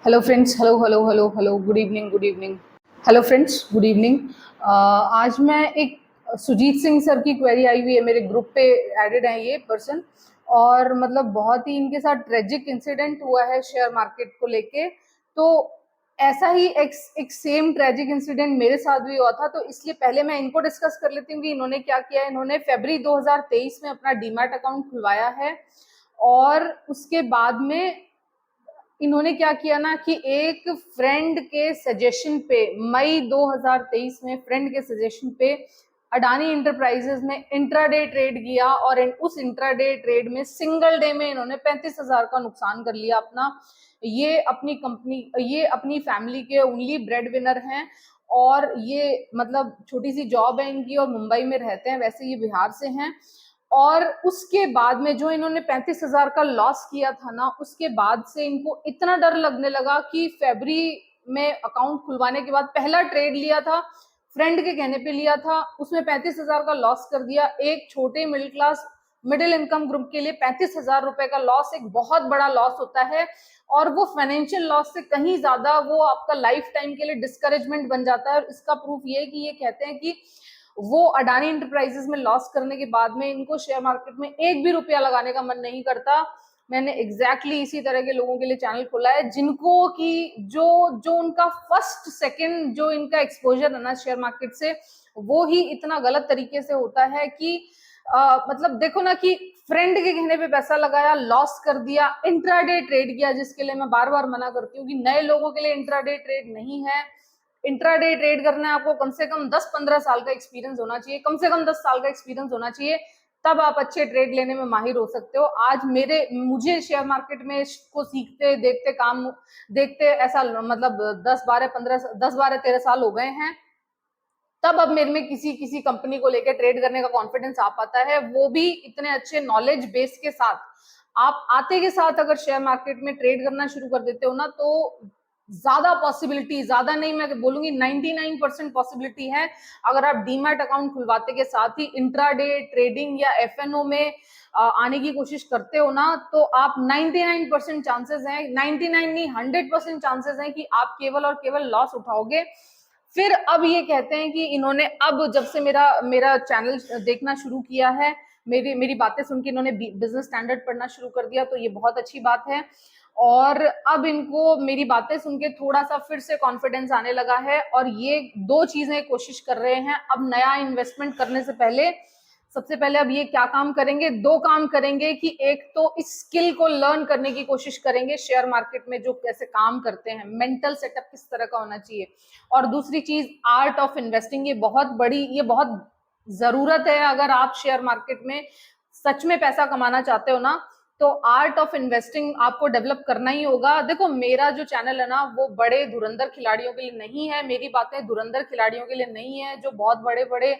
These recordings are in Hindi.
Hello friends, hello hello hello hello, good evening, good evening. Hello friends, good evening. आज मैं एक सुजीत सिंह सर की क्वेरी आई हुई है, मेरे ग्रुप पे एडेड है ये पर्सन। और मतलब बहुत ही इनके साथ ट्रेजिक इंसिडेंट हुआ है शेयर मार्केट को लेके। तो ऐसा ही एक सेम ट्रेजिक इंसिडेंट मेरे साथ भी हुआ था, तो इसलिए पहले मैं इनको डिस्कस कर लेती हूँ कि इन्होंने क्या किया है। इन्होंने फरवरी 2023 में अपना डीमैट अकाउंट खुलवाया है, और उसके बाद में इन्होंने क्या किया ना कि एक फ्रेंड के सजेशन पे मई 2023 में फ्रेंड के सजेशन पे अडानी इंटरप्राइजेज में इंट्राडे ट्रेड किया, और उस इंट्राडे ट्रेड में सिंगल डे में इन्होंने 35,000 का नुकसान कर लिया अपना। ये अपनी फैमिली के ओनली ब्रेड विनर हैं, और ये मतलब छोटी सी जॉब है इनकी, और मुंबई में रहते हैं, वैसे ये बिहार से हैं। और उसके बाद में जो इन्होंने 35,000 का लॉस किया था ना, उसके बाद से इनको इतना डर लगने लगा कि फरवरी में अकाउंट खुलवाने के बाद पहला ट्रेड लिया था, फ्रेंड के कहने पे लिया था, उसमें 35,000 का लॉस कर दिया। एक छोटे मिडिल इनकम ग्रुप के लिए 35,000 रुपए का लॉस एक बहुत बड़ा लॉस होता है, और वो फाइनेंशियल लॉस से कहीं ज्यादा वो आपका लाइफ टाइम के लिए डिस्करेजमेंट बन जाता है। और इसका प्रूफ ये है कि ये कहते हैं कि वो अडानी इंटरप्राइजेस में लॉस करने के बाद में इनको शेयर मार्केट में एक भी रुपया लगाने का मन नहीं करता। मैंने इसी तरह के लोगों के लिए चैनल खोला है, जिनको कि जो जो उनका फर्स्ट सेकंड जो इनका एक्सपोजर है ना शेयर मार्केट से, वो ही इतना गलत तरीके से होता है कि मतलब देखो ना कि फ्रेंड के कहने पे पैसा लगाया, लॉस कर दिया, इंट्राडे ट्रेड किया, जिसके लिए मैं बार बार मना करती हूँ कि नए लोगों के लिए इंट्राडे ट्रेड नहीं है। इंट्राडे ट्रेड करना है आपको कम से कम 10-15 साल का एक्सपीरियंस होना चाहिए, कम से कम 10 साल का एक्सपीरियंस होना चाहिए, तब आप अच्छे ट्रेड लेने में माहिर हो सकते हो। आज मुझे शेयर मार्केट में को सीखते देखते काम देखते ऐसा मतलब 10-12 13 साल हो गए हैं। तब अब मेरे में किसी किसी कंपनी को लेकर ट्रेड करने का कॉन्फिडेंस आ पाता है, वो भी इतने अच्छे नॉलेज बेस के साथ। आप आते के साथ अगर शेयर मार्केट में ट्रेड करना शुरू कर देते हो ना, तो ज्यादा पॉसिबिलिटी, ज्यादा नहीं मैं बोलूंगी 99% पॉसिबिलिटी है, अगर आप डीमैट अकाउंट खुलवाते के साथ ही इंट्राडे ट्रेडिंग या एफएनओ में आने की कोशिश करते हो ना, तो आप 99% चांसेस हैं, 99 नहीं 100% चांसेस हैं कि आप केवल और केवल लॉस उठाओगे। फिर अब ये कहते हैं कि इन्होंने अब जब से मेरा मेरा चैनल देखना शुरू किया है, मेरी मेरी बातें सुन के इन्होंने बिजनेस स्टैंडर्ड पढ़ना शुरू कर दिया, तो ये बहुत अच्छी बात है। और अब इनको मेरी बातें सुन के थोड़ा सा फिर से कॉन्फिडेंस आने लगा है, और ये दो चीजें कोशिश कर रहे हैं अब नया इन्वेस्टमेंट करने से पहले। सबसे पहले अब ये क्या काम करेंगे, दो काम करेंगे कि एक तो इस स्किल को लर्न करने की कोशिश करेंगे, शेयर मार्केट में जो कैसे काम करते हैं, मेंटल सेटअप किस तरह का होना चाहिए। और दूसरी चीज आर्ट ऑफ इन्वेस्टिंग, ये बहुत जरूरत है अगर आप शेयर मार्केट में सच में पैसा कमाना चाहते हो ना, तो आर्ट ऑफ इन्वेस्टिंग आपको डेवलप करना ही होगा। देखो मेरा जो चैनल है ना, वो बड़े धुरंधर खिलाड़ियों के लिए नहीं है, मेरी बातें धुरंधर खिलाड़ियों के लिए नहीं है, जो बहुत बड़े बड़े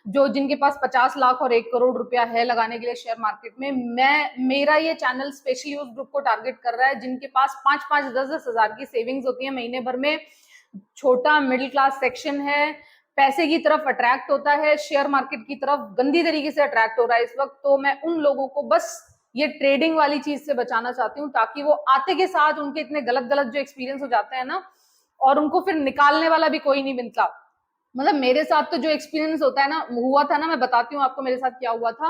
जो जिनके पास 50 लाख और 1 करोड़ रुपया है लगाने के लिए शेयर मार्केट में। मेरा ये चैनल स्पेशली उस ग्रुप को टारगेट कर रहा है जिनके पास 5-5 10-10 हजार की सेविंग्स होती है महीने भर में, छोटा मिडिल क्लास सेक्शन है, पैसे की तरफ अट्रैक्ट होता है, शेयर मार्केट की तरफ गंदी तरीके से अट्रैक्ट हो रहा है इस वक्त। तो मैं उन लोगों को बस ये ट्रेडिंग वाली चीज से बचाना चाहती हूँ, ताकि वो आते के साथ उनके इतने गलत गलत जो एक्सपीरियंस हो जाते हैं ना, और उनको फिर निकालने वाला भी कोई नहीं मिलता। मतलब मेरे साथ तो जो एक्सपीरियंस होता है ना, हुआ था ना, मैं बताती हूँ आपको मेरे साथ क्या हुआ था।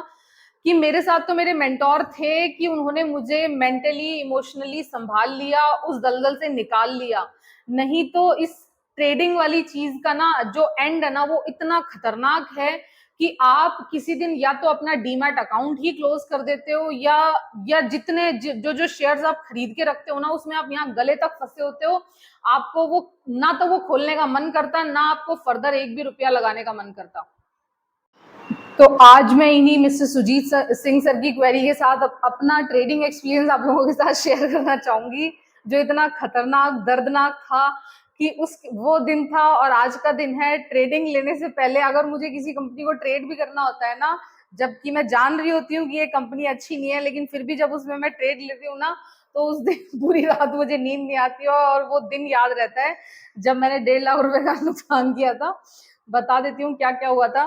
कि मेरे साथ तो मेरे मेंटोर थे कि उन्होंने मुझे मेंटली इमोशनली संभाल लिया, उस दलदल से निकाल लिया। नहीं तो इस ट्रेडिंग वाली चीज का ना जो एंड है ना, वो इतना खतरनाक है कि आप किसी दिन या तो अपना डीमैट अकाउंट ही क्लोज कर देते हो, या जो जो शेयर्स आप खरीद के रखते हो ना, उसमें आप यहाँ गले तक फंसे होते हो। आपको वो ना तो वो खोलने का मन करता, ना आपको फर्दर एक भी रुपया लगाने का मन करता। तो आज मैं इन्हीं मिस्टर सिंह सर की क्वेरी के साथ अपना ट्रेडिंग एक्सपीरियंस आप लोगों के साथ शेयर करना चाहूंगी, जो इतना खतरनाक दर्दनाक था कि उस वो दिन था और आज का दिन है। ट्रेडिंग लेने से पहले अगर मुझे किसी कंपनी को ट्रेड भी करना होता है ना, जबकि मैं जान रही होती हूँ कि ये कंपनी अच्छी नहीं है, लेकिन फिर भी जब उसमें मैं ट्रेड लेती हूँ ना, तो उस दिन पूरी रात मुझे नींद नहीं आती है, और वो दिन याद रहता है जब मैंने 1.5 लाख रुपए का नुकसान किया था। बता देती हूँ क्या क्या हुआ था।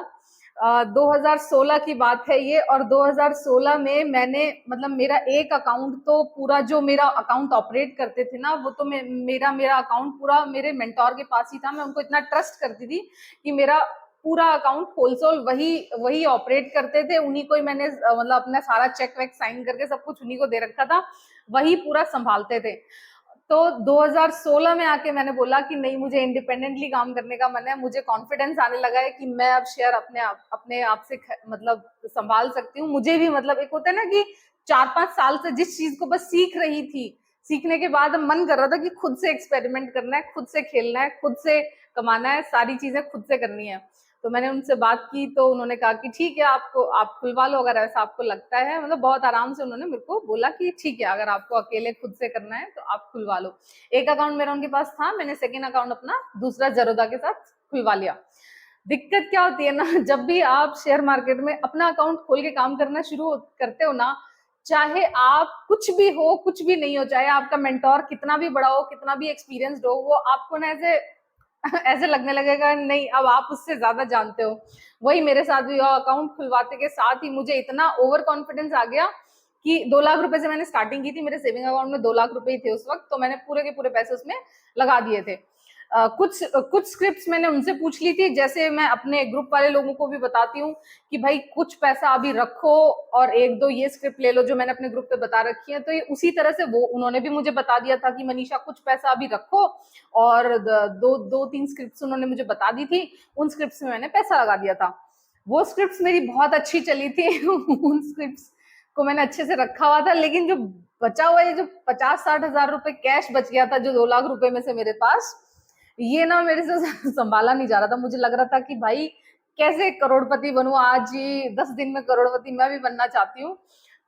2016 की बात है ये, और 2016 में मैंने मतलब मेरा एक अकाउंट तो पूरा, जो मेरा अकाउंट ऑपरेट करते थे ना, वो तो मेरा मेरा अकाउंट पूरा मेरे मेंटोर के पास ही था। मैं उनको इतना ट्रस्ट करती थी कि मेरा पूरा अकाउंट होलसेल वही वही ऑपरेट करते थे, उन्हीं को ही मैंने मतलब अपना सारा चेक वेक साइन करके सब कुछ उन्हीं को दे रखा था, वही पूरा संभालते थे। तो 2016 में आके मैंने बोला कि नहीं, मुझे इंडिपेंडेंटली काम करने का मन है, मुझे कॉन्फिडेंस आने लगा है कि मैं अब शेयर अपने आप से मतलब संभाल सकती हूँ। मुझे भी मतलब एक होता है ना कि 4-5 साल से जिस चीज को बस सीख रही थी, सीखने के बाद मन कर रहा था कि खुद से एक्सपेरिमेंट करना है, खुद से खेलना है, खुद से कमाना है, सारी चीजें खुद से करनी है। तो मैंने उनसे बात की तो उन्होंने कहा कि ठीक है, आप खुलवा लो अगर ऐसा आपको लगता है। मतलब बहुत आराम से उन्होंने मेरे को बोला कि ठीक है, अगर आपको अकेले खुद से करना है तो आप खुलवा लो। एक अकाउंट मेरा उनके पास था, मैंने सेकेंड अकाउंट अपना दूसरा जरोदा के साथ खुलवा लिया। दिक्कत क्या होती है ना, जब भी आप शेयर मार्केट में अपना अकाउंट खोल के काम करना शुरू करते हो ना, चाहे आप कुछ भी हो, कुछ भी नहीं हो, चाहे आपका मेंटोर कितना भी बड़ा हो, कितना भी एक्सपीरियंस्ड हो, वो आपको ना ऐसे ऐसे लगने लगेगा नहीं अब आप उससे ज्यादा जानते हो। वही मेरे साथ भी हुआ। अकाउंट खुलवाते के साथ ही मुझे इतना ओवर कॉन्फिडेंस आ गया कि 2 लाख रुपए से मैंने स्टार्टिंग की थी, मेरे सेविंग अकाउंट में 2 लाख रुपए ही थे उस वक्त, तो मैंने पूरे के पूरे पैसे उसमें लगा दिए थे। कुछ स्क्रिप्ट्स मैंने उनसे पूछ ली थी, जैसे मैं अपने ग्रुप वाले लोगों को भी बताती हूँ कि भाई कुछ पैसा अभी रखो और एक दो ये स्क्रिप्ट ले लो जो मैंने अपने ग्रुप पे बता रखी है। तो ये उसी तरह से वो उन्होंने भी मुझे बता दिया था कि मनीषा कुछ पैसा अभी रखो, और दो तीन स्क्रिप्ट्स उन्होंने मुझे बता दी थी, उन स्क्रिप्ट्स में मैंने पैसा लगा दिया था। वो स्क्रिप्ट्स मेरी बहुत अच्छी चली थी उन स्क्रिप्ट्स को मैंने अच्छे से रखा हुआ था, लेकिन जो बचा हुआ ये जो 50-60 हजार रुपए कैश बच गया था जो 2 लाख रुपए में से मेरे पास, ये ना मेरे से संभाला नहीं जा रहा था। मुझे लग रहा था कि भाई कैसे करोड़पति बनूं, आज ही 10 दिन में करोड़पति मैं भी बनना चाहती हूँ।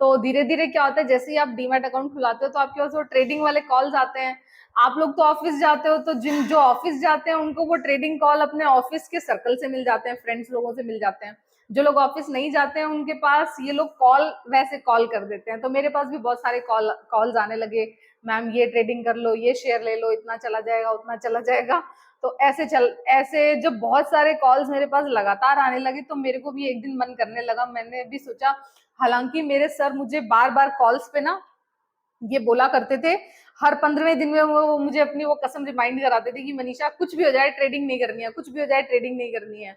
तो धीरे धीरे क्या होता है, जैसे ही आप डीमैट अकाउंट खुलाते हो तो आपके पास वो ट्रेडिंग वाले कॉल्स आते हैं। आप लोग तो ऑफिस जाते हो, तो जिन जो ऑफिस जाते हैं उनको वो ट्रेडिंग कॉल अपने ऑफिस के सर्कल से मिल जाते हैं, फ्रेंड्स लोगों से मिल जाते हैं। जो लोग ऑफिस नहीं जाते हैं उनके पास ये लोग कॉल वैसे कॉल कर देते हैं। तो मेरे पास भी बहुत सारे कॉल्स आने लगे, मैम ये ट्रेडिंग कर लो, ये शेयर ले लो, इतना चला जाएगा, उतना चला जाएगा। तो ऐसे जब बहुत सारे कॉल्स मेरे पास लगातार आने लगे तो मेरे को भी एक दिन मन करने लगा। मैंने भी सोचा, हालांकि मेरे सर मुझे बार बार कॉल्स पे ना ये बोला करते थे, हर 15वें दिन में वो मुझे अपनी वो कसम रिमाइंड कराते थे कि मनीषा कुछ भी हो जाए ट्रेडिंग नहीं करनी है, कुछ भी हो जाए ट्रेडिंग नहीं करनी है।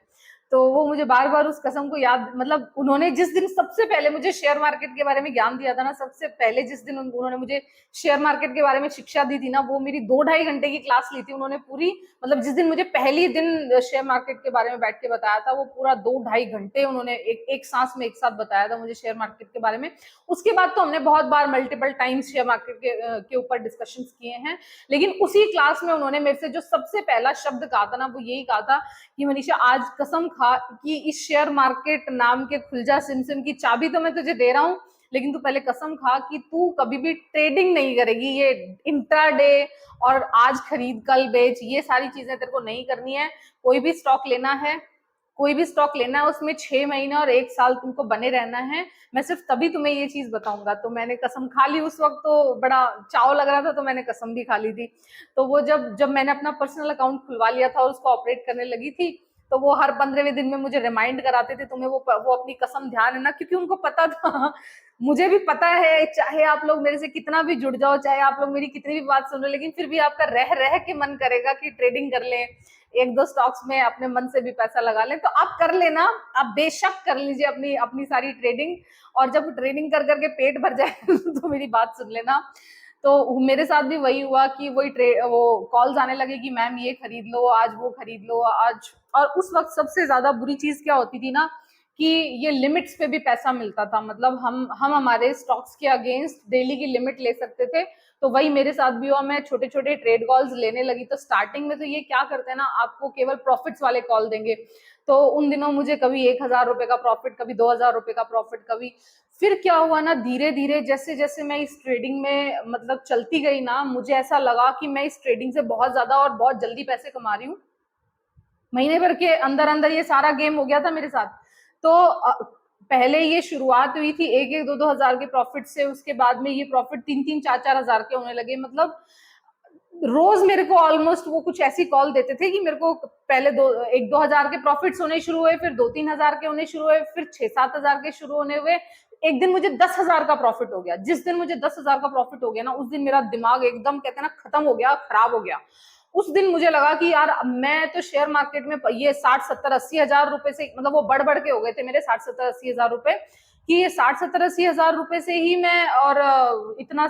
तो वो मुझे बार बार उस कसम को याद, मतलब उन्होंने जिस दिन सबसे पहले मुझे शेयर मार्केट के बारे में ज्ञान दिया था ना, सबसे पहले जिस दिन उन्होंने मुझे शेयर मार्केट के बारे में शिक्षा दी थी ना, वो मेरी 2-2.5 घंटे की क्लास ली थी उन्होंने पूरी। मतलब जिस दिन मुझे पहली दिन शेयर मार्केट के बारे में बैठ के बताया था, वो पूरा 2-2.5 घंटे उन्होंने एक सांस में एक साथ बताया था मुझे शेयर मार्केट के बारे में। उसके बाद तो हमने बहुत बार मल्टीपल टाइम्स शेयर मार्केट के ऊपर डिस्कशन किए हैं, लेकिन उसी क्लास में उन्होंने मेरे से जो सबसे पहला शब्द कहा था ना, वो यही कहा था कि मनीषा आज कसम खा कि इस शेयर मार्केट नाम के खुलजा सिमसिम की चाबी तो मैं तुझे दे रहा हूँ, लेकिन तू पहले कसम खा कि तू कभी भी ट्रेडिंग नहीं करेगी, ये इंट्राडे और आज खरीद कल बेच, ये सारी चीजें तेरे को नहीं करनी है। कोई भी स्टॉक लेना है, कोई भी स्टॉक लेना है, उसमें 6 महीने और 1 साल तुमको बने रहना है, मैं सिर्फ तभी तुम्हें ये चीज बताऊंगा। तो मैंने कसम खा ली। उस वक्त तो बड़ा चाव लग रहा था, तो मैंने कसम भी खा ली थी। तो वो जब जब मैंने अपना पर्सनल अकाउंट खुलवा लिया था और उसको ऑपरेट करने लगी थी, तो वो हर 15वें दिन में मुझे रिमाइंड कराते थे, तुम्हें वो अपनी कसम ध्यान है ना, क्योंकि उनको पता था मुझे भी पता है, चाहे आप लोग मेरे से कितना भी जुड़ जाओ, चाहे आप लोग मेरी कितनी भी बात सुन लो, लेकिन फिर भी आपका रह रह के मन करेगा कि ट्रेडिंग कर लें, एक दो स्टॉक्स में अपने मन से भी पैसा लगा लें। तो आप कर लेना, आप बेशक कर लीजिए अपनी अपनी सारी ट्रेडिंग, और जब ट्रेडिंग कर करके पेट भर जाए तो मेरी बात सुन लेना। तो मेरे साथ भी वही हुआ कि वो कॉल्स आने लगे कि मैम ये खरीद लो, आज वो खरीद लो आज। और उस वक्त सबसे ज्यादा बुरी चीज क्या होती थी ना, कि ये लिमिट्स पे भी पैसा मिलता था। मतलब हम हमारे स्टॉक्स के अगेंस्ट डेली की लिमिट ले सकते थे। तो वही मेरे साथ भी हुआ, मैं छोटे छोटे ट्रेड कॉल्स लेने लगी। तो स्टार्टिंग में तो ये क्या करते हैं ना, आपको केवल प्रॉफिट्स वाले कॉल देंगे। तो उन दिनों मुझे कभी 1,000 रुपए का प्रॉफिट, कभी 2,000 रुपए का प्रॉफिट, कभी। फिर क्या हुआ ना, धीरे धीरे जैसे जैसे मैं इस ट्रेडिंग में मतलब चलती गई ना, मुझे ऐसा लगा कि मैं इस ट्रेडिंग से बहुत ज्यादा और बहुत जल्दी पैसे कमा रही हूँ। महीने भर के अंदर अंदर ये सारा गेम हो गया था मेरे साथ। तो पहले ये शुरुआत हुई थी 1-1, 2-2 हजार के प्रॉफिट से, उसके बाद में ये प्रॉफिट 3-3, 4-4 हजार के होने लगे। मतलब रोज मेरे को ऑलमोस्ट वो कुछ ऐसी कॉल देते थे कि मेरे को पहले 1-2 हजार के प्रॉफिट्स होने शुरू हुए, फिर 2-3 हजार के होने शुरू हुए, फिर 6-7 हजार के शुरू होने हुए। एक दिन मुझे 10 हजार का प्रॉफिट हो गया। जिस दिन मुझे 10 हजार का प्रॉफिट हो गया ना, उस दिन मेरा दिमाग एकदम कहते हैं ना खत्म हो गया, खराब हो गया। उस दिन मुझे लगा कि यार मैं तो शेयर मार्केट में ये 60-70-80 हजार रुपए से, मतलब वो बढ़ बढ़ के हो गए थे मेरे 60-70-80 हजार रुपए, कि ये 60-70-80 हजार रुपए से ही मैं और इतना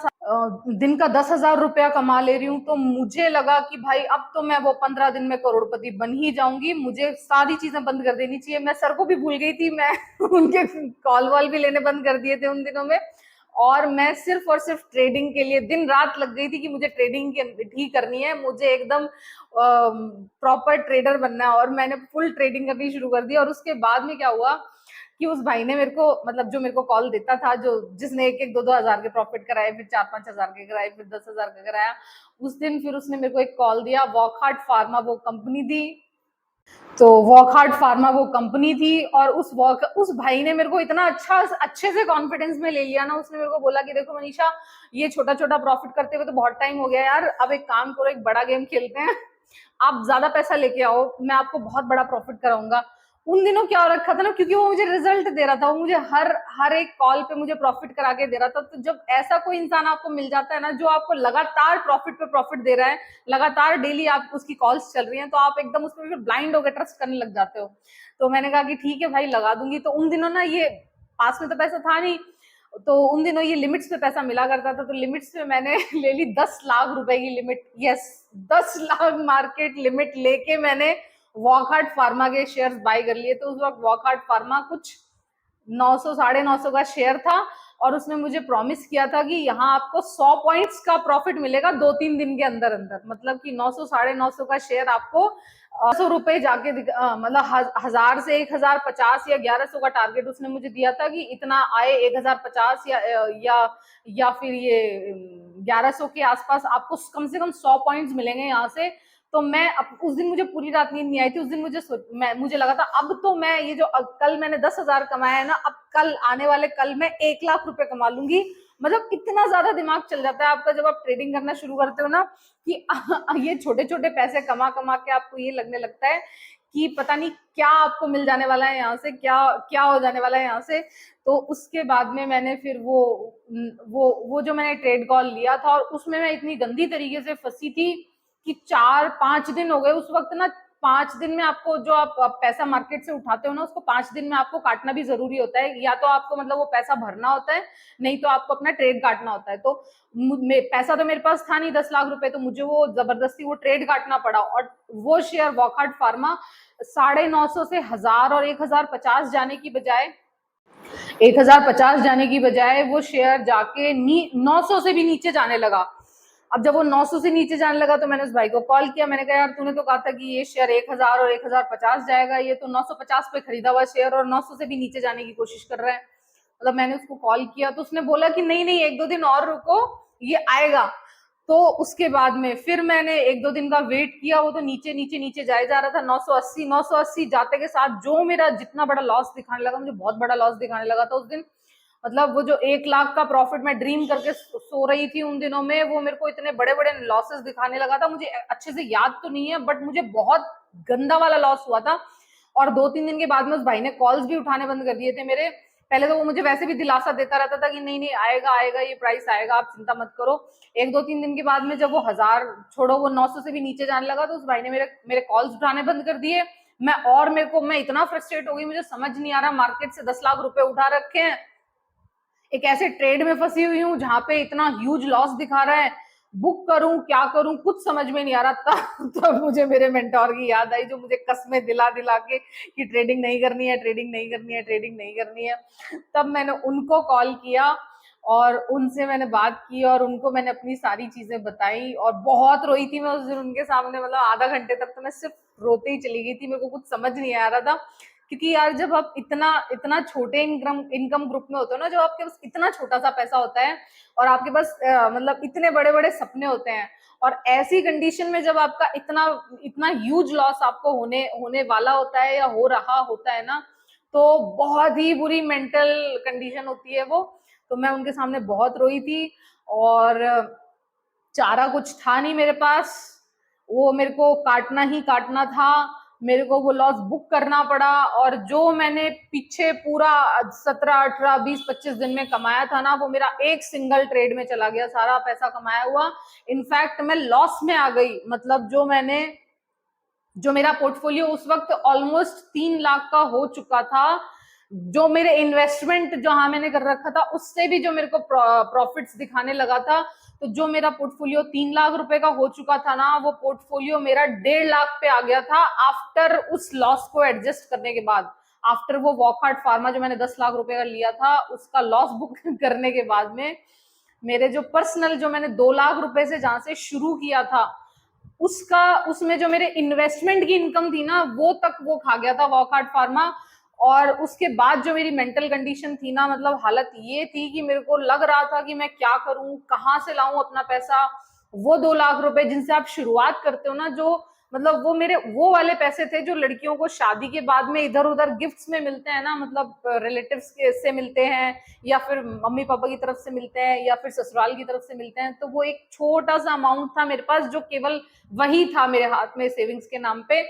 दिन का 10 हजार रुपया कमा ले रही हूँ। तो मुझे लगा कि भाई अब तो मैं वो 15 दिन में करोड़पति बन ही जाऊंगी, मुझे सारी चीजें बंद कर देनी चाहिए। मैं सर को भी भूल गई थी, मैं उनके कॉल वॉल भी लेने बंद कर दिए थे उन दिनों में, और मैं सिर्फ और सिर्फ ट्रेडिंग के लिए दिन रात लग गई थी कि मुझे ट्रेडिंग ही करनी है, मुझे एकदम प्रॉपर ट्रेडर बनना है। और मैंने फुल ट्रेडिंग करनी शुरू कर दी। और उसके बाद में क्या हुआ कि उस भाई ने मेरे को, मतलब जो मेरे को कॉल देता था, जो जिसने 1-1 2-2 हजार के प्रॉफिट कराए, फिर 4-5 हजार के कराए, फिर 10 हजार का कराया, उस दिन फिर उसने मेरे को एक कॉल दिया। वॉकहार्ट फार्मा वो कंपनी थी। तो वॉकहार्ट फार्मा वो कंपनी थी, और उस भाई ने मेरे को इतना अच्छे से कॉन्फिडेंस में ले लिया ना। उसने मेरे को बोला कि देखो मनीषा, ये छोटा छोटा प्रॉफिट करते हुए तो बहुत टाइम हो गया यार, अब एक काम करो, एक बड़ा गेम खेलते हैं, आप ज्यादा पैसा लेके आओ, मैं आपको बहुत बड़ा प्रॉफिट कराऊंगा। उन दिनों क्या हो रखा था ना, क्योंकि वो मुझे रिजल्ट दे रहा था, वो मुझे हर हर एक कॉल पे मुझे प्रॉफिट करा के दे रहा था। तो जब ऐसा कोई इंसान आपको मिल जाता है ना, जो आपको लगातार प्रॉफिट पे प्रॉफिट दे रहा है, लगातार डेली आप उसकी कॉल्स चल रही हैं, तो आप एकदम उसमें फिर ब्लाइंड होकर ट्रस्ट करने लग जाते हो। तो मैंने कहा कि ठीक है भाई, लगा दूंगी। तो उन दिनों ना, ये पास में तो पैसा था नहीं, तो उन दिनों ये लिमिट्स पे पैसा मिला करता था, तो लिमिट्स पे मैंने ले ली 10 लाख रुपए की limit. Yes, 10 lakh market limit लेके मैंने वॉकहार्ट फार्मा के शेयर्स बाय कर लिए। तो उस वक्त वॉकहार्ट फार्मा कुछ 900 950 का शेयर था, और उसने मुझे प्रॉमिस किया था कि यहाँ आपको 100 पॉइंट्स का प्रॉफिट मिलेगा 2-3 दिन के अंदर अंदर। मतलब कि 900 950 का शेयर आपको 100 रुपए जाके मतलब 1000 से 1050 या 1100 का टारगेट उसने मुझे दिया था कि इतना आए 1050 या फिर ये 1100 के आसपास आपको कम से कम 100 पॉइंट्स मिलेंगे यहाँ से। तो मैं उस दिन मुझे पूरी रात नींद नहीं आई थी। उस दिन मुझे लगा था अब तो मैं ये जो कल मैंने 10 हजार कमाया है ना, अब कल आने वाले कल मैं 1 लाख रुपए कमा लूंगी। मतलब इतना ज्यादा दिमाग चल जाता है आपका जब आप ट्रेडिंग करना शुरू करते हो ना, कि ये छोटे छोटे पैसे कमा कमा के आपको ये लगने लगता है कि पता नहीं क्या आपको मिल जाने वाला है यहाँ से, क्या क्या हो जाने वाला है यहाँ से। तो उसके बाद में मैंने फिर वो जो मैंने ट्रेड कॉल लिया था, और उसमें मैं इतनी गंदी तरीके से फंसी थी कि 4-5 दिन हो गए उस वक्त ना। 5 दिन में आपको जो आप पैसा मार्केट से उठाते हो ना, उसको 5 दिन में आपको काटना भी जरूरी होता है। या तो आपको मतलब वो पैसा भरना होता है, नहीं तो आपको अपना ट्रेड काटना होता है। तो पैसा तो मेरे पास था नहीं 10 लाख रुपए, तो मुझे वो जबरदस्ती वो ट्रेड काटना पड़ा। और वो शेयर वॉकहार्ट फार्मा 950 से 1000 और 1050 जाने की बजाय 1050 जाने की बजाय वो शेयर जाके 900 से भी नीचे जाने लगा। अब जब वो 900 से नीचे जाने लगा, तो मैंने उस भाई को कॉल किया। मैंने कहा यार, तूने तो कहा था कि ये शेयर 1000 और 1050 जाएगा, ये तो 950 पे खरीदा हुआ शेयर और 900 से भी नीचे जाने की कोशिश कर रहा है। मतलब मैंने उसको कॉल किया, तो उसने बोला कि नहीं नहीं, 1-2 दिन और रुको, ये आएगा। तो उसके बाद में फिर मैंने 1-2 दिन का वेट किया। वो तो नीचे नीचे नीचे जाए जा रहा था, 980 जाते के साथ जो मेरा जितना बड़ा लॉस दिखाने लगा, मुझे बहुत बड़ा लॉस दिखाने लगा था उस दिन। मतलब वो जो 1 लाख का प्रॉफिट मैं ड्रीम करके सो रही थी उन दिनों में, वो मेरे को इतने बड़े बड़े लॉसेस दिखाने लगा था। मुझे अच्छे से याद तो नहीं है, बट मुझे बहुत गंदा वाला लॉस हुआ था। और 2-3 दिन के बाद में उस भाई ने कॉल्स भी उठाने बंद कर दिए थे मेरे। पहले तो वो मुझे वैसे भी दिलासा देता रहता था कि नहीं नहीं, आएगा आएगा, ये प्राइस आएगा, आप चिंता मत करो। 1-2-3 दिन के बाद में जब वो 1000 छोड़ो, वो 900 से भी नीचे जाने लगा, तो उस भाई ने मेरे मेरे कॉल्स उठाने बंद कर दिए। मैं इतना फ्रस्ट्रेट हो गई, मुझे समझ नहीं आ रहा, मार्केट से 10 लाख रुपए उठा रखे हैं, एक ऐसे ट्रेड में फंसी हुई हूँ जहां पे इतना ह्यूज लॉस दिखा रहा है, बुक करूं क्या करूं कुछ समझ में नहीं आ रहा। तब मुझे मेरे मेंटोर की याद आई, जो मुझे कस्में दिला दिला के कि ट्रेडिंग नहीं करनी है, ट्रेडिंग नहीं करनी है, ट्रेडिंग नहीं करनी है। तब मैंने उनको कॉल किया और उनसे मैंने बात की, और उनको मैंने अपनी सारी चीजें बताई, और बहुत रोई थी मैं उस दिन उनके सामने। मतलब आधा घंटे तक तो मैं सिर्फ रोते ही चली गई थी, मेरे को कुछ समझ नहीं आ रहा था। क्योंकि यार, जब आप इतना इतना छोटे इनकम ग्रुप में होते हो ना, जब आपके पास इतना छोटा सा पैसा होता है और आपके पास मतलब इतने बड़े बड़े सपने होते हैं, और ऐसी कंडीशन में जब आपका इतना इतना ह्यूज लॉस आपको होने होने वाला होता है या हो रहा होता है ना, तो बहुत ही बुरी मेंटल कंडीशन होती है वो। तो मैं उनके सामने बहुत रोई थी। और चारा कुछ था नहीं मेरे पास, वो मेरे को काटना ही काटना था, मेरे को वो लॉस बुक करना पड़ा। और जो मैंने पीछे पूरा 17, 18, 20, 25 दिन में कमाया था ना, वो मेरा एक सिंगल ट्रेड में चला गया, सारा पैसा कमाया हुआ। इनफैक्ट मैं लॉस में आ गई, मतलब जो मेरा पोर्टफोलियो उस वक्त ऑलमोस्ट 3 लाख का हो चुका था, जो मेरे इन्वेस्टमेंट जहां मैंने कर रखा था उससे भी जो मेरे को प्रॉफिट्स दिखाने लगा था, तो जो मेरा पोर्टफोलियो 3 लाख रुपए का हो चुका था ना, वो पोर्टफोलियो मेरा 1.5 लाख पे आ गया था आफ्टर उस लॉस को एडजस्ट करने के बाद। आफ्टर वो वॉकहार्ट फार्मा जो मैंने 10 लाख रुपए का लिया था, उसका लॉस बुक करने के बाद में मेरे जो पर्सनल, जो मैंने 2 लाख रुपए से जहां से शुरू किया था, उसमें जो मेरे इन्वेस्टमेंट की इनकम थी ना, वो तक वो खा गया था वॉकहार्ट फार्मा। और उसके बाद जो मेरी मेंटल कंडीशन थी ना, मतलब हालत ये थी कि मेरे को लग रहा था कि मैं क्या करूं, कहां से लाऊं अपना पैसा। वो 2 लाख रुपए जिनसे आप शुरुआत करते हो ना, जो मतलब वो मेरे वो वाले पैसे थे जो लड़कियों को शादी के बाद में इधर उधर गिफ्ट्स में मिलते हैं ना, मतलब रिलेटिव्स से मिलते हैं, या फिर मम्मी पापा की तरफ से मिलते हैं, या फिर ससुराल की तरफ से मिलते हैं। तो वो एक छोटा सा अमाउंट था मेरे पास, जो केवल वही था मेरे हाथ में सेविंग्स के नाम पे।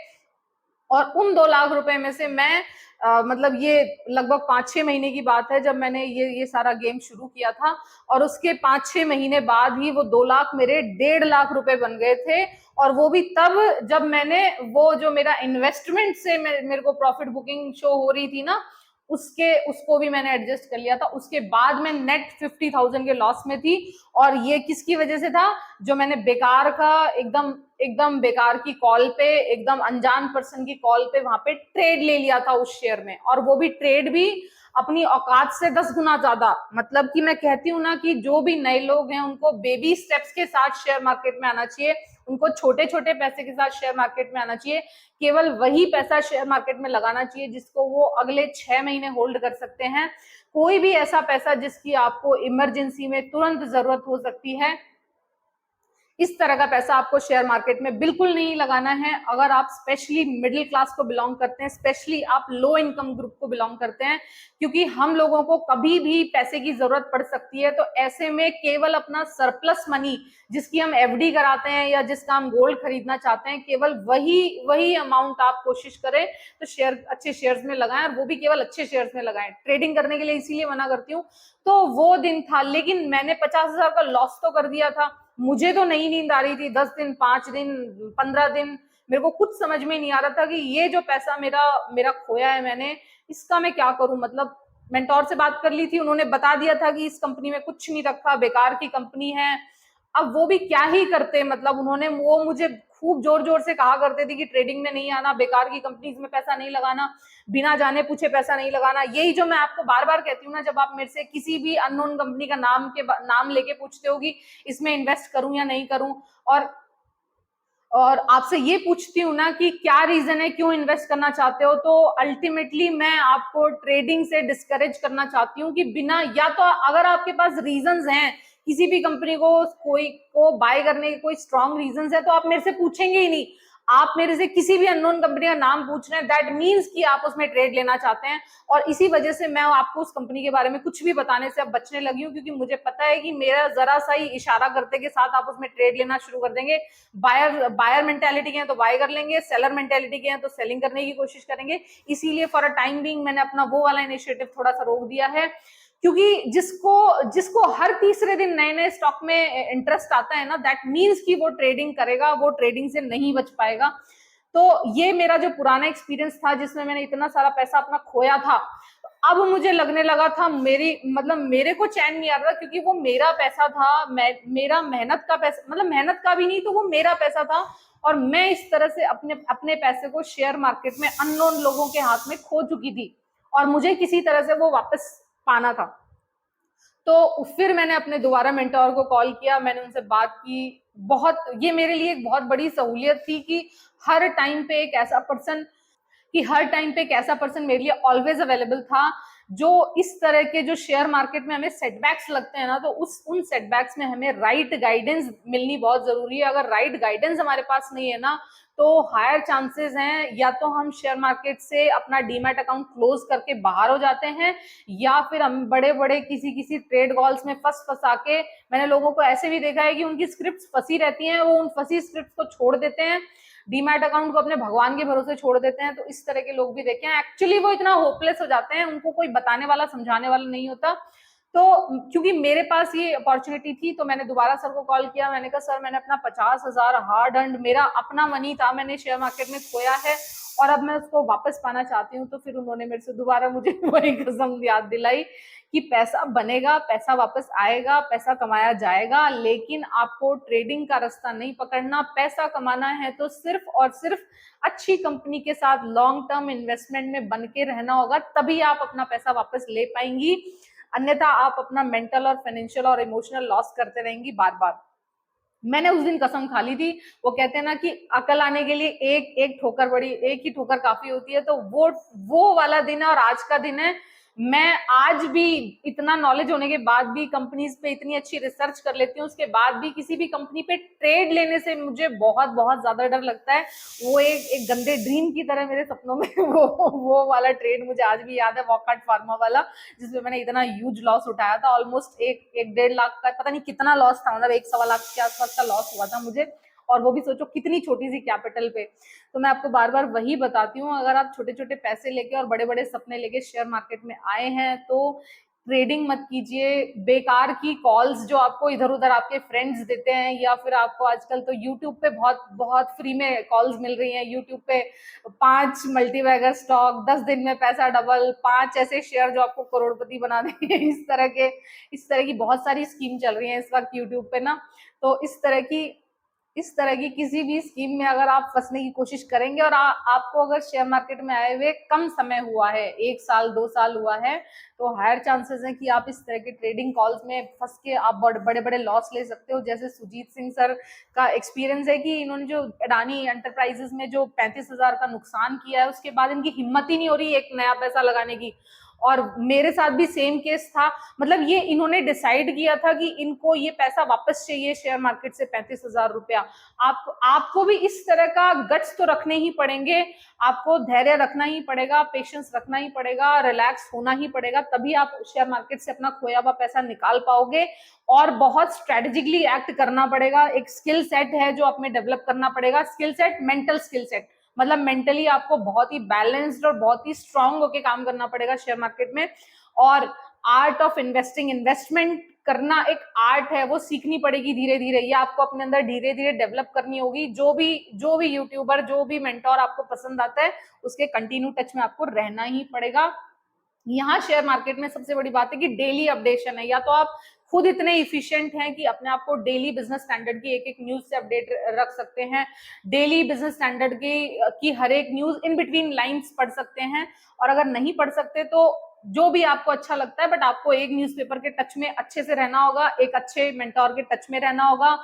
और उन 2 लाख रुपए में से मैं मतलब ये लगभग 5-6 महीने की बात है जब मैंने ये सारा गेम शुरू किया था, और उसके 5-6 महीने बाद ही वो 2 लाख मेरे 1.5 लाख रुपए बन गए थे। और वो भी तब जब मैंने वो जो मेरा इन्वेस्टमेंट से मेरे को प्रॉफिट बुकिंग शो हो रही थी ना, उसको भी मैंने एडजस्ट कर लिया था। उसके बाद मैं नेट 50,000 के लॉस में थी। और ये किसकी वजह से था? जो मैंने बेकार का एकदम एकदम बेकार की कॉल पे, एकदम अनजान पर्सन की कॉल पे वहां पे ट्रेड ले लिया था उस शेयर में, और वो भी ट्रेड भी अपनी औकात से 10 गुना ज्यादा। मतलब कि मैं कहती हूँ ना कि जो भी नए लोग हैं उनको बेबी स्टेप्स के साथ शेयर मार्केट में आना चाहिए, उनको छोटे छोटे पैसे के साथ शेयर मार्केट में आना चाहिए। केवल वही पैसा शेयर मार्केट में लगाना चाहिए जिसको वो अगले 6 महीने होल्ड कर सकते हैं। कोई भी ऐसा पैसा जिसकी आपको इमरजेंसी में तुरंत जरूरत हो सकती है, इस तरह का पैसा आपको शेयर मार्केट में बिल्कुल नहीं लगाना है। अगर आप स्पेशली मिडिल क्लास को बिलोंग करते हैं, स्पेशली आप लो इनकम ग्रुप को बिलोंग करते हैं, क्योंकि हम लोगों को कभी भी पैसे की जरूरत पड़ सकती है। तो ऐसे में केवल अपना सरप्लस मनी, जिसकी हम एफडी कराते हैं या जिसका हम गोल्ड खरीदना चाहते हैं, केवल वही वही अमाउंट आप कोशिश करें तो अच्छे शेयर्स में लगाएं, और वो भी केवल अच्छे शेयर्स में लगाएं। ट्रेडिंग करने के लिए इसीलिए मना करती हूँ। तो वो दिन था, लेकिन मैंने 50,000 का लॉस तो कर दिया था। मुझे तो नहीं नींद आ रही थी 10 दिन, 5 दिन, 15 दिन। मेरे को कुछ समझ में नहीं आ रहा था कि ये जो पैसा मेरा मेरा खोया है मैंने, इसका मैं क्या करूं। मतलब मेंटोर से बात कर ली थी, उन्होंने बता दिया था कि इस कंपनी में कुछ नहीं रखा, बेकार की कंपनी है। अब वो भी क्या ही करते, मतलब वो मुझे खूब जोर जोर से कहा करते थे कि ट्रेडिंग में नहीं आना, बेकार की कंपनीज में पैसा नहीं लगाना, बिना जाने पूछे पैसा नहीं लगाना। यही जो मैं आपको बार बार कहती हूँ ना, जब आप मेरे से किसी भी अननोन कंपनी का नाम लेके पूछते हो कि इसमें इन्वेस्ट करूं या नहीं करूं, और आपसे ये पूछती हूँ ना कि क्या रीजन है, क्यों इन्वेस्ट करना चाहते हो, तो अल्टीमेटली मैं आपको ट्रेडिंग से डिस्करेज करना चाहती हूँ कि बिना, या तो अगर आपके पास रीजंस हैं किसी भी कंपनी को बाय करने के, कोई स्ट्रॉन्ग रीजंस है, तो आप मेरे से पूछेंगे ही नहीं। आप मेरे से किसी भी अननोन कंपनी का नाम पूछ रहे हैं, दैट मीन्स कि आप उसमें ट्रेड लेना चाहते हैं। और इसी वजह से मैं आपको उस कंपनी के बारे में कुछ भी बताने से अब बचने लगी हूँ, क्योंकि मुझे पता है कि मेरा जरा सा ही इशारा करते के साथ आप उसमें ट्रेड लेना शुरू कर देंगे। बायर मेंटेलिटी के हैं तो बाय कर लेंगे, सेलर मेंटेलिटी के हैं तो सेलिंग करने की कोशिश करेंगे। इसीलिए फॉर अ टाइम बीइंग मैंने अपना वो वाला इनिशिएटिव थोड़ा सा रोक दिया है, क्योंकि जिसको हर तीसरे दिन नए नए स्टॉक में इंटरेस्ट आता है ना, दैट मीन्स कि वो ट्रेडिंग करेगा, वो ट्रेडिंग से नहीं बच पाएगा। तो ये मेरा जो पुराना एक्सपीरियंस था जिसमें मैंने इतना सारा पैसा अपना खोया था, अब मुझे लगने लगा था मेरे को चैन नहीं आ रहा था, क्योंकि वो मेरा पैसा था, मेरा मेहनत का पैसा, मतलब मेहनत का भी नहीं, तो वो मेरा पैसा था। और मैं इस तरह से अपने अपने पैसे को शेयर मार्केट में अननोन लोगों के हाथ में खो चुकी थी, और मुझे किसी तरह से वो वापस पाना था। तो फिर मैंने अपने दोबारा मेंटोर को कॉल किया, मैंने उनसे बात की। ये मेरे लिए एक बहुत बड़ी सहूलियत थी कि हर टाइम पे एक ऐसा पर्सन मेरे लिए ऑलवेज अवेलेबल था, जो इस तरह के जो शेयर मार्केट में हमें सेटबैक्स लगते हैं ना, तो उन सेटबैक्स में हमें राइट गाइडेंस मिलनी बहुत जरूरी है। अगर राइट गाइडेंस हमारे पास नहीं है ना, तो हायर चांसेस हैं या तो हम शेयर मार्केट से अपना डीमैट अकाउंट क्लोज करके बाहर हो जाते हैं, या फिर हम बड़े बड़े किसी किसी ट्रेड कॉल्स में फंसा के, मैंने लोगों को ऐसे भी देखा है कि उनकी स्क्रिप्ट फंसी रहती हैं, वो उन फंसी स्क्रिप्ट को छोड़ देते हैं, डीमैट अकाउंट को अपने भगवान के भरोसे छोड़ देते हैं। तो इस तरह के लोग भी देखे हैं, एक्चुअली वो इतना होपलेस हो जाते हैं, उनको कोई बताने वाला समझाने वाला नहीं होता। तो क्योंकि मेरे पास ये अपॉर्चुनिटी थी, तो मैंने दोबारा सर को कॉल किया, मैंने कहा सर मैंने अपना 50,000 हार्ड अर्न्ड, मेरा अपना मनी था, मैंने शेयर मार्केट में खोया है और अब मैं उसको वापस पाना चाहती हूँ। तो फिर उन्होंने मेरे से दोबारा मुझे वही कसम याद दिलाई कि पैसा बनेगा, पैसा वापस आएगा, पैसा कमाया जाएगा, लेकिन आपको ट्रेडिंग का रास्ता नहीं पकड़ना। पैसा कमाना है तो सिर्फ और सिर्फ अच्छी कंपनी के साथ लॉन्ग टर्म इन्वेस्टमेंट में बन के रहना होगा, तभी आप अपना पैसा वापस ले पाएंगी, अन्यथा आप अपना मेंटल और फाइनेंशियल और इमोशनल लॉस करते रहेंगी बार बार। मैंने उस दिन कसम खा ली थी। वो कहते हैं ना कि अकल आने के लिए एक एक ठोकर बड़ी, एक ही ठोकर काफी होती है। तो वो वाला दिन है और आज का दिन है। मैं आज भी इतना नॉलेज होने के बाद भी, कंपनीज पे इतनी अच्छी रिसर्च कर लेती हूँ, उसके बाद भी किसी भी कंपनी पे ट्रेड लेने से मुझे बहुत बहुत ज्यादा डर लगता है। वो एक गंदे ड्रीम की तरह मेरे सपनों में वो वाला ट्रेड मुझे आज भी याद है, वॉकहार्ट फार्मा वाला, जिसमें मैंने इतना ह्यूज लॉस उठाया था, ऑलमोस्ट एक 1.5 लाख का, पता नहीं कितना लॉस था, मतलब 1-1.25 लाख के आसपास का लॉस हुआ था मुझे, और वो भी सोचो कितनी छोटी सी कैपिटल पे। तो मैं आपको बार बार वही बताती हूँ, अगर आप छोटे छोटे पैसे लेके और बड़े बड़े सपने लेके शेयर मार्केट में आए हैं, तो ट्रेडिंग मत कीजिए। बेकार की कॉल्स जो आपको इधर उधर आपके फ्रेंड्स देते हैं, या फिर आपको आजकल तो यूट्यूब पे बहुत बहुत फ्री में कॉल्स मिल रही हैं, यूट्यूब पे 5 मल्टीबैगर स्टॉक, 10 दिन में पैसा डबल, 5 ऐसे शेयर जो आपको करोड़पति बना देंगे, इस तरह की बहुत सारी स्कीम चल रही है इस वक्त यूट्यूब पे ना। तो इस तरह की किसी भी स्कीम में अगर आप फंसने की कोशिश करेंगे, और आपको अगर शेयर मार्केट में आए हुए कम समय हुआ है, 1 साल 2 साल हुआ है, तो हायर चांसेस है कि आप इस तरह के ट्रेडिंग कॉल्स में फंस के आप बड़े बड़े लॉस ले सकते हो। जैसे सुजीत सिंह सर का एक्सपीरियंस है कि इन्होंने जो अडानी एंटरप्राइजेस में जो 35,000 का नुकसान किया है, उसके बाद इनकी हिम्मत ही नहीं हो रही एक नया पैसा लगाने की। और मेरे साथ भी सेम केस था, मतलब ये इन्होंने डिसाइड किया था कि इनको ये पैसा वापस चाहिए शेयर मार्केट से, 35,000 रुपया। आपको भी इस तरह का गट्स तो रखने ही पड़ेंगे, आपको धैर्य रखना ही पड़ेगा, पेशेंस रखना ही पड़ेगा, रिलैक्स होना ही पड़ेगा, तभी आप शेयर मार्केट से अपना खोया हुआ पैसा निकाल पाओगे। और बहुत स्ट्रेटेजिकली एक्ट करना पड़ेगा, एक स्किल सेट है जो आप में डेवलप करना पड़ेगा, skill set, mental skill set, मतलब मेंटली आपको बहुत ही बैलेंस्ड और बहुत ही स्ट्रांग होकर काम करना पड़ेगा शेयर मार्केट में। और आर्ट ऑफ इन्वेस्टिंग, इन्वेस्टमेंट करना एक आर्ट है, वो सीखनी पड़ेगी धीरे धीरे, ये आपको अपने अंदर धीरे धीरे डेवलप करनी होगी। जो भी यूट्यूबर, जो भी मेंटोर आपको पसंद आता है, उसके कंटिन्यू टच में आपको रहना ही पड़ेगा। यहाँ शेयर मार्केट में सबसे बड़ी बात है कि डेली अपडेशन है, या तो आप खुद इतने इफिशिएंट हैं कि अपने आप को डेली बिजनेस स्टैंडर्ड की एक एक न्यूज से अपडेट रख सकते हैं, डेली बिजनेस स्टैंडर्ड की हर एक न्यूज इन बिटवीन लाइंस पढ़ सकते हैं। और अगर नहीं पढ़ सकते तो जो भी आपको अच्छा लगता है, बट आपको एक न्यूज़पेपर के टच में अच्छे से रहना होगा, एक अच्छे मेंटोर के टच में रहना होगा,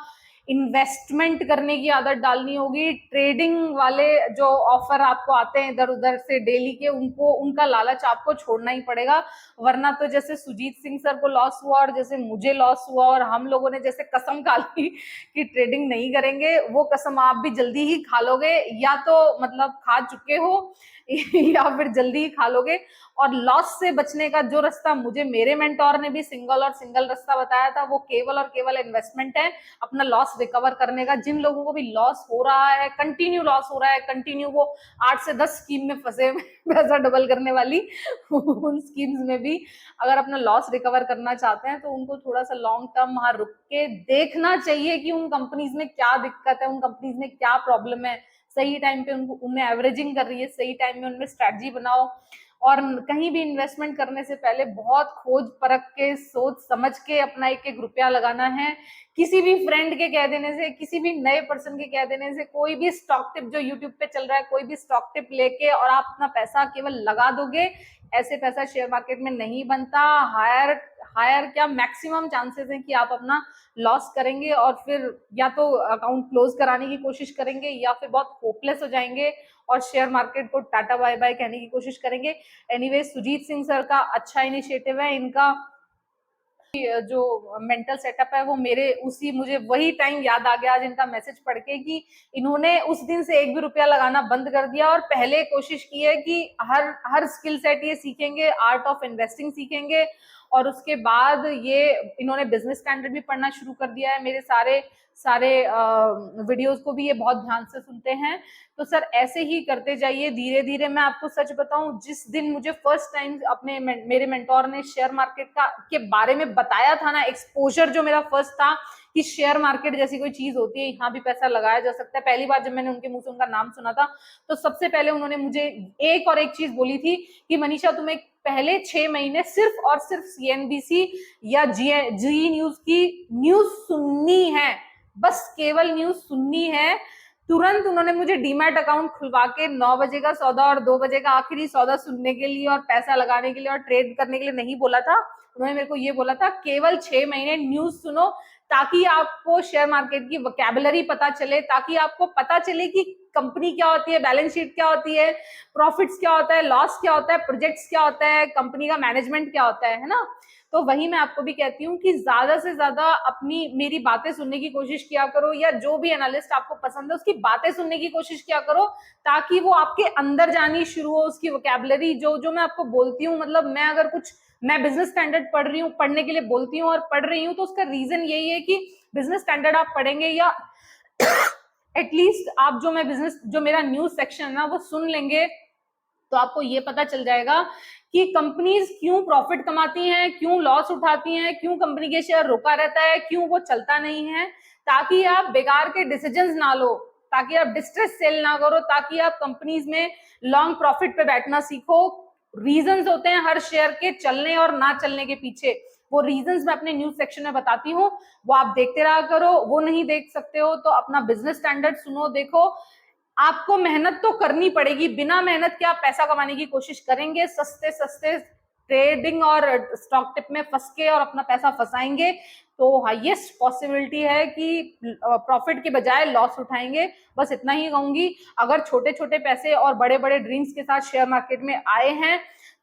इन्वेस्टमेंट करने की आदत डालनी होगी। ट्रेडिंग वाले जो ऑफर आपको आते हैं इधर उधर से डेली के, उनका लालच आपको छोड़ना ही पड़ेगा, वरना तो जैसे सुजीत सिंह सर को लॉस हुआ और जैसे मुझे लॉस हुआ, और हम लोगों ने जैसे कसम खा ली कि ट्रेडिंग नहीं करेंगे, वो कसम आप भी जल्दी ही खा लोगे, या तो मतलब खा चुके हो या फिर जल्दी ही खा लोगे। और लॉस से बचने का जो रास्ता मुझे मेरे मेंटोर ने भी सिंगल रास्ता बताया था, वो केवल और केवल इन्वेस्टमेंट है, अपना लॉस रिकवर करने का। जिन लोगों को भी लॉस हो रहा है, कंटिन्यू लॉस हो रहा है, कंटिन्यू वो 8 से 10 स्कीम में फंसे पैसा डबल करने वाली उन स्कीम्स में भी अगर अपना लॉस रिकवर करना चाहते हैं, तो उनको थोड़ा सा लॉन्ग टर्म वहां रुक के देखना चाहिए कि उन कंपनीज में क्या दिक्कत है, उन कंपनीज में क्या प्रॉब्लम है, सही टाइम पे उनमें एवरेजिंग कर रही है, सही टाइम में उनमें स्ट्रेटजी बनाओ। और कहीं भी इन्वेस्टमेंट करने से पहले बहुत खोज परख के, सोच समझ के अपना एक एक रुपया लगाना है। किसी भी फ्रेंड के कह देने से, किसी भी नए पर्सन के कह देने से, कोई भी स्टॉक टिप जो यूट्यूब पे चल रहा है, कोई भी स्टॉक टिप लेके और आप अपना पैसा केवल लगा दोगे, ऐसे पैसा शेयर मार्केट में नहीं बनता। हायर क्या मैक्सिमम चांसेस है कि आप अपना लॉस करेंगे और फिर या तो अकाउंट क्लोज कराने की कोशिश करेंगे या फिर बहुत होपलेस हो जाएंगे और शेयर मार्केट को टाटा बाय बाय कहने की कोशिश करेंगे। एनीवे, सुजीत सिंह सर का अच्छा इनिशिएटिव है, इनका जो मेंटल सेटअप है वो मेरे उसी मुझे वही टाइम याद आ गया आज इनका मैसेज पढ़ के कि इन्होंने उस दिन से एक भी रुपया लगाना बंद कर दिया और पहले कोशिश की है कि हर स्किल सेट ये सीखेंगे, आर्ट ऑफ इन्वेस्टिंग सीखेंगे और उसके बाद ये इन्होंने बिजनेस स्टैंडर्ड भी पढ़ना शुरू कर दिया है। मेरे सारे सारे वीडियोस को भी ये बहुत ध्यान से सुनते हैं। तो सर ऐसे ही करते जाइए धीरे धीरे। मैं आपको सच बताऊं, जिस दिन मुझे फर्स्ट टाइम अपने मेरे मेंटोर ने शेयर मार्केट के बारे में बताया था ना, एक्सपोजर जो मेरा फर्स्ट था कि शेयर मार्केट जैसी कोई चीज होती है, यहाँ भी पैसा लगाया जा सकता है, पहली बार जब मैंने उनके मुंह से उनका नाम सुना था तो सबसे पहले उन्होंने मुझे एक चीज बोली थी कि मनीषा तुम्हें पहले 6 महीने सिर्फ और सिर्फ सीएनबीसी या जी न्यूज की न्यूज सुननी है, बस केवल न्यूज सुननी है। तुरंत उन्होंने मुझे डीमैट अकाउंट खुलवा के 9 बजे का सौदा और 2 बजे का आखिरी सौदा सुनने के लिए और पैसा लगाने के लिए और ट्रेड करने के लिए नहीं बोला था। उन्होंने मेरे को ये बोला था केवल 6 महीने न्यूज सुनो ताकि आपको शेयर मार्केट की वोकैबुलरी पता चले, ताकि आपको पता चले कि कंपनी क्या होती है, बैलेंस शीट क्या होती है, प्रॉफिट्स क्या होता है, लॉस क्या होता है, प्रोजेक्ट्स क्या होता है, कंपनी का मैनेजमेंट क्या होता है ना। तो वही मैं आपको भी कहती हूँ कि ज्यादा से ज्यादा अपनी मेरी बातें सुनने की कोशिश किया करो या जो भी एनालिस्ट आपको पसंद है उसकी बातें सुनने की कोशिश किया करो ताकि वो आपके अंदर जानी शुरू हो, उसकी वोकैबुलरी जो मैं आपको बोलती हूँ। मतलब मैं बिजनेस स्टैंडर्ड पढ़ रही हूँ, पढ़ने के लिए बोलती हूँ और पढ़ रही हूँ, तो उसका रीजन यही है कि बिजनेस स्टैंडर्ड आप पढ़ेंगे या एटलीस्ट आप जो मेरा न्यूज सेक्शन है ना वो सुन लेंगे तो आपको ये पता चल जाएगा कि कंपनीज क्यों प्रॉफिट कमाती हैं, क्यों लॉस उठाती हैं, क्यों कंपनी के शेयर रुका रहता है, क्यों वो चलता नहीं है, ताकि आप बेकार के डिसीजंस ना लो, ताकि आप डिस्ट्रेस सेल ना करो, ताकि आप कंपनीज में लॉन्ग प्रॉफिट पे बैठना सीखो। रीजंस होते हैं हर शेयर के चलने और ना चलने के पीछे, वो रीजंस मैं अपने न्यूज सेक्शन में बताती हूँ, वो आप देखते रहा करो। वो नहीं देख सकते हो तो अपना बिजनेस स्टैंडर्ड सुनो, देखो। आपको मेहनत तो करनी पड़ेगी, बिना मेहनत के आप पैसा कमाने की कोशिश करेंगे, सस्ते सस्ते ट्रेडिंग और स्टॉक टिप में फंस के और अपना पैसा फंसाएंगे तो हाईएस्ट पॉसिबिलिटी है कि प्रॉफिट के बजाय लॉस उठाएंगे। बस इतना ही कहूंगी। अगर छोटे छोटे पैसे और बड़े बड़े ड्रीम्स के साथ शेयर मार्केट में आए हैं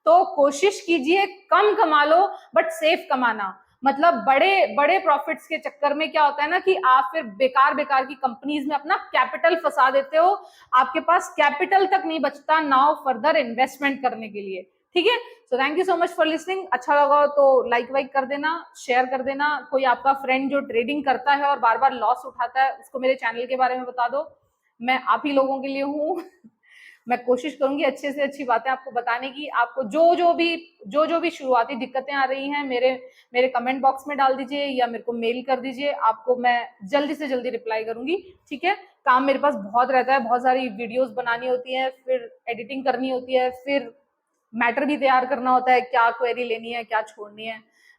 तो कोशिश कीजिए कम कमा लो बट सेफ कमाना। मतलब बड़े बड़े प्रॉफिट्स के चक्कर में क्या होता है ना कि आप फिर बेकार बेकार की कंपनीज में अपना कैपिटल फंसा देते हो, आपके पास कैपिटल तक नहीं बचता नाउ फर्दर इन्वेस्टमेंट करने के लिए। ठीक है, so thank you so much for listening. अच्छा लगा तो लाइक वाइक कर देना, शेयर कर देना। कोई आपका फ्रेंड जो ट्रेडिंग करता है और बार बार लॉस उठाता है उसको मेरे चैनल के बारे में बता दो, मैं आप ही लोगों के लिए हूँ। मैं कोशिश करूंगी अच्छे से अच्छी बातें आपको बताने की। आपको जो भी शुरुआती दिक्कतें आ रही हैं मेरे कमेंट बॉक्स में डाल दीजिए या मेरे को मेल कर दीजिए, आपको मैं जल्दी से जल्दी रिप्लाई करूंगी। ठीक है, काम मेरे पास बहुत रहता है, बहुत सारी वीडियोस बनानी होती है, फिर एडिटिंग करनी होती है, फिर मैटर भी तैयार करना होता है, क्या क्वेरी लेनी है, क्या छोड़नी है,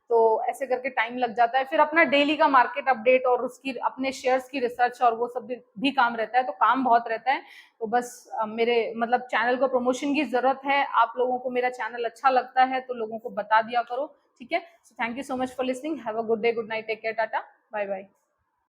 तो ऐसे करके टाइम लग जाता है। फिर अपना डेली का मार्केट अपडेट और उसकी अपने शेयर्स की रिसर्च और वो सब भी काम रहता है, तो काम बहुत रहता है। तो बस मेरे मतलब चैनल को प्रमोशन की जरूरत है, आप लोगों को मेरा चैनल अच्छा लगता है तो लोगों को बता दिया करो। ठीक है, so thank you so much for listening, have a good day, good night, take care, tata, bye bye.